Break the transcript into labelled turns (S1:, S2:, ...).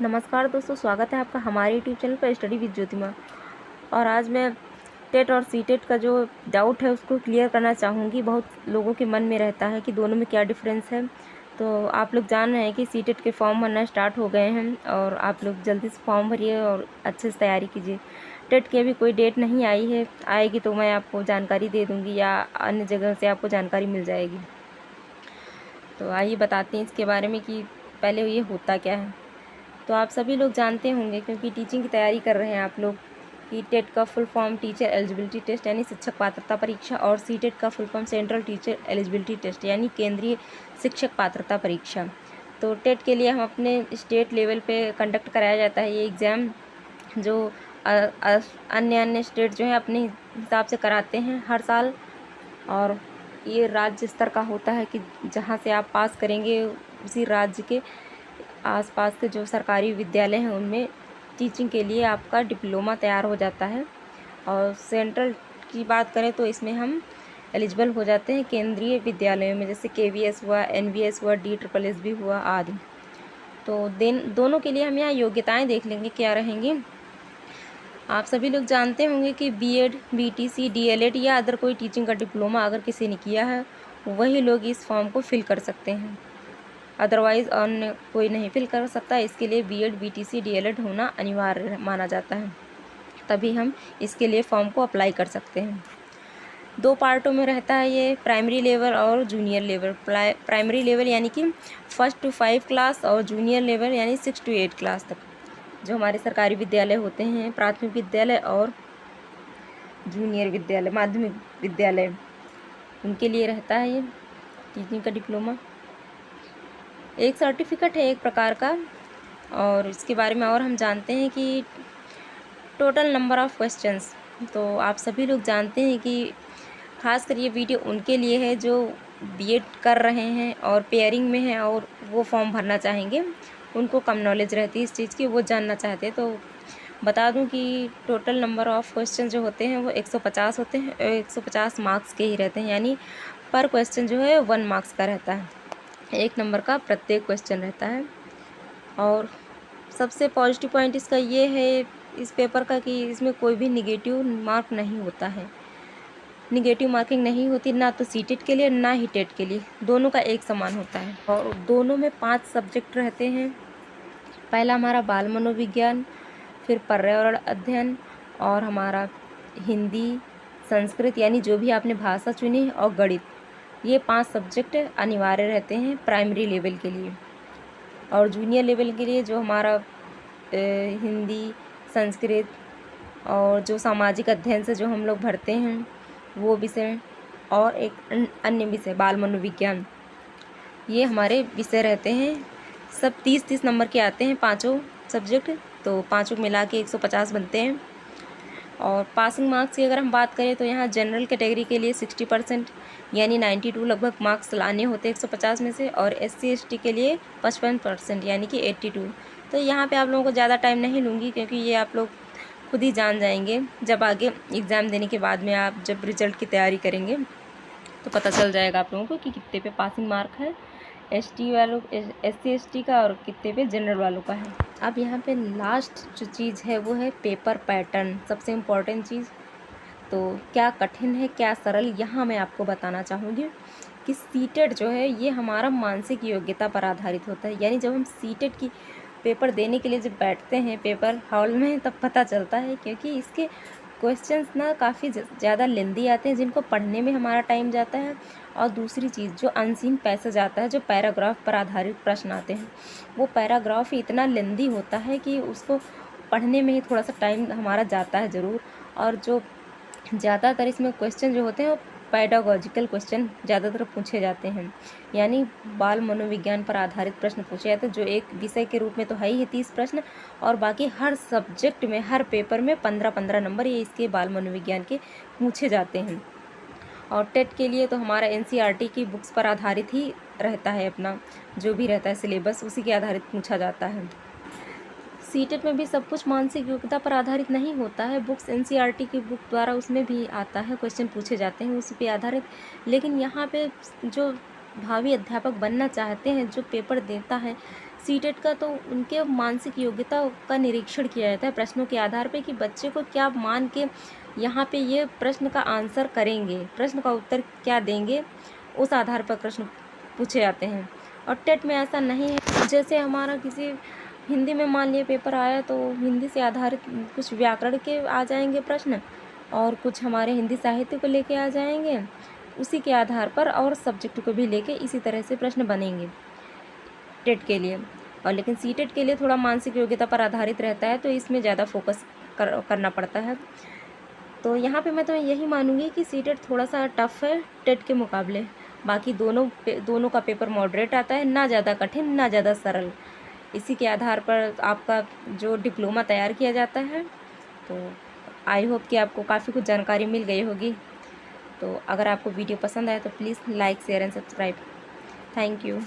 S1: नमस्कार दोस्तों, स्वागत है आपका हमारे यूट्यूब चैनल पर स्टडी विद ज्योतिमा। और आज मैं टेट और सीटेट का जो डाउट है उसको क्लियर करना चाहूँगी। बहुत लोगों के मन में रहता है कि दोनों में क्या डिफरेंस है। तो आप लोग जान रहे हैं कि सीटेट के फॉर्म भरना स्टार्ट हो गए हैं और आप लोग जल्दी से फॉर्म भरिए और अच्छे से तैयारी कीजिए। टेट की अभी कोई डेट नहीं आई है, आएगी तो मैं आपको जानकारी दे दूँगी या अन्य जगह से आपको जानकारी मिल जाएगी। तो आइए बताते हैं इसके बारे में कि पहले ये होता क्या है। तो आप सभी लोग जानते होंगे क्योंकि टीचिंग की तैयारी कर रहे हैं आप लोग कि टेट का full form teacher eligibility test यानी शिक्षक पात्रता परीक्षा और सीटेट का full form central teacher eligibility test यानी केंद्रीय शिक्षक पात्रता परीक्षा। तो टेट के लिए हम अपने स्टेट लेवल पे कंडक्ट कराया जाता है ये एग्ज़ाम, जो अन्य स्टेट जो है अपने हिसाब से कराते हैं हर साल। और ये राज्य स्तर का होता है कि जहाँ से आप पास करेंगे उसी राज्य के आसपास के जो सरकारी विद्यालय हैं उनमें टीचिंग के लिए आपका डिप्लोमा तैयार हो जाता है। और सेंट्रल की बात करें तो इसमें हम एलिजिबल हो जाते हैं केंद्रीय विद्यालयों में, जैसे KVS हुआ, NVS हुआ, DSSB हुआ आदि। तो दोनों के लिए हम यहाँ योग्यताएं देख लेंगे क्या रहेंगी। आप सभी लोग जानते होंगे कि BEd, BTC, DLED या अदर कोई टीचिंग का डिप्लोमा अगर किसी ने किया है वही लोग इस फॉर्म को फिल कर सकते हैं, अदरवाइज़ अन्य कोई नहीं फिल कर सकता। इसके लिए BEd, BTC, DLED होना अनिवार्य माना जाता है, तभी हम इसके लिए फॉर्म को अप्लाई कर सकते हैं। 2 पार्टों में रहता है ये, प्राइमरी लेवल और जूनियर लेवल। प्राइमरी लेवल यानी कि 1st to 5 क्लास और जूनियर लेवल यानी 6 to 8 क्लास तक जो हमारे सरकारी विद्यालय होते हैं, प्राथमिक विद्यालय और जूनियर विद्यालय, माध्यमिक विद्यालय, उनके लिए रहता है ये टीचिंग का डिप्लोमा। एक सर्टिफिकेट है एक प्रकार का। और इसके बारे में और हम जानते हैं कि टोटल नंबर ऑफ़ क्वेश्चंस, तो आप सभी लोग जानते हैं कि खासकर ये वीडियो उनके लिए है जो BEd कर रहे हैं और पेयरिंग में हैं और वो फॉर्म भरना चाहेंगे, उनको कम नॉलेज रहती है इस चीज़ की, वो जानना चाहते हैं। तो बता दूं कि टोटल नंबर ऑफ़ क्वेश्चन जो होते हैं वो 150 होते हैं, 150 मार्क्स के ही रहते हैं, यानी पर क्वेश्चन जो है 1 मार्क्स का रहता है, 1 नंबर का प्रत्येक क्वेश्चन रहता है। और सबसे पॉजिटिव पॉइंट इसका ये है इस पेपर का कि इसमें कोई भी निगेटिव मार्क नहीं होता है, निगेटिव मार्किंग नहीं होती, ना तो सीटेट के लिए ना ही टेट के लिए, दोनों का एक समान होता है। और दोनों में 5 सब्जेक्ट रहते हैं। पहला हमारा बाल मनोविज्ञान, फिर पर्यावरण अध्ययन और हमारा हिंदी, संस्कृत यानी जो भी आपने भाषा चुनी और गणित, ये 5 सब्जेक्ट अनिवार्य रहते हैं प्राइमरी लेवल के लिए। और जूनियर लेवल के लिए जो हमारा हिंदी, संस्कृत और जो सामाजिक अध्ययन से जो हम लोग भरते हैं वो विषय और एक अन्य विषय बाल मनोविज्ञान, ये हमारे विषय रहते हैं। सब 30-30 नंबर के आते हैं पाँचों सब्जेक्ट, तो पाँचों मिला के 150 बनते हैं। और पासिंग मार्क्स की अगर हम बात करें तो यहाँ जनरल कैटेगरी के लिए 60% यानी 92 लगभग मार्क्स लाने होते हैं 150 में से, और SC/ST के लिए 55% यानी कि 82। तो यहाँ पे आप लोगों को ज़्यादा टाइम नहीं लूँगी क्योंकि ये आप लोग खुद ही जान जाएंगे जब आगे एग्ज़ाम देने के बाद में, आप जब रिजल्ट की तैयारी करेंगे तो पता चल जाएगा आप लोगों को कि कितने पे पासिंग मार्क है ST वालों, SC/ST का, और कितने पे जनरल वालों का है। अब यहाँ पे लास्ट जो चीज़ है वो है पेपर पैटर्न, सबसे इम्पॉर्टेंट चीज़। तो क्या कठिन है क्या सरल, यहाँ मैं आपको बताना चाहूँगी कि सीटेट जो है ये हमारा मानसिक योग्यता पर आधारित होता है। यानी जब हम सीटेट की पेपर देने के लिए जब बैठते हैं पेपर हॉल में तब पता चलता है, क्योंकि इसके क्वेश्चंस ना काफ़ी ज़्यादा लेंदी आते हैं जिनको पढ़ने में हमारा टाइम जाता है। और दूसरी चीज़ जो अनसीन पैसेज आता है, जो पैराग्राफ पर आधारित प्रश्न आते हैं, वो पैराग्राफ ही इतना लेंदी होता है कि उसको पढ़ने में ही थोड़ा सा टाइम हमारा जाता है ज़रूर। और जो ज़्यादातर इसमें क्वेश्चन जो होते हैं वो पेडागॉजिकल क्वेश्चन ज़्यादातर पूछे जाते हैं, यानी बाल मनोविज्ञान पर आधारित प्रश्न पूछे जाते हैं, जो एक विषय के रूप में तो है ही 30 प्रश्न, और बाकी हर सब्जेक्ट में हर पेपर में 15-15 नंबर ये इसके बाल मनोविज्ञान के पूछे जाते हैं। और टेट के लिए तो हमारा NCERT की बुक्स पर आधारित ही रहता है, अपना जो भी रहता है सिलेबस उसी के आधारित पूछा जाता है। सीटेट में भी सब कुछ मानसिक योग्यता पर आधारित नहीं होता है, बुक्स NCERT की बुक द्वारा उसमें भी आता है, क्वेश्चन पूछे जाते हैं उसी पे आधारित। लेकिन यहाँ पे जो भावी अध्यापक बनना चाहते हैं, जो पेपर देता है सीटेट का तो उनके मानसिक योग्यता का निरीक्षण किया जाता है प्रश्नों के आधार पे कि बच्चे को क्या मान के यहाँ पे ये प्रश्न का आंसर करेंगे, प्रश्न का उत्तर क्या देंगे, उस आधार पर प्रश्न पूछे जाते हैं। और टेट में ऐसा नहीं है, जैसे हमारा किसी हिंदी में मान लिया पेपर आया तो हिंदी से आधारित कुछ व्याकरण के आ जाएंगे प्रश्न और कुछ हमारे हिंदी साहित्य को लेके आ जाएंगे, उसी के आधार पर और सब्जेक्ट को भी लेके इसी तरह से प्रश्न बनेंगे टेट के लिए। और लेकिन सीटेट के लिए थोड़ा मानसिक योग्यता पर आधारित रहता है, तो इसमें ज़्यादा फोकस करना पड़ता है। तो यहाँ पे मैं तो यही मानूंगी कि सीटेट थोड़ा सा टफ है टेट के मुकाबले। बाकी दोनों का पेपर मॉडरेट आता है, ना ज़्यादा कठिन ना ज़्यादा सरल। इसी के आधार पर आपका जो डिप्लोमा तैयार किया जाता है। तो आई होप कि आपको काफ़ी कुछ जानकारी मिल गई होगी। तो अगर आपको वीडियो पसंद आए तो please like share and subscribe. Thank you.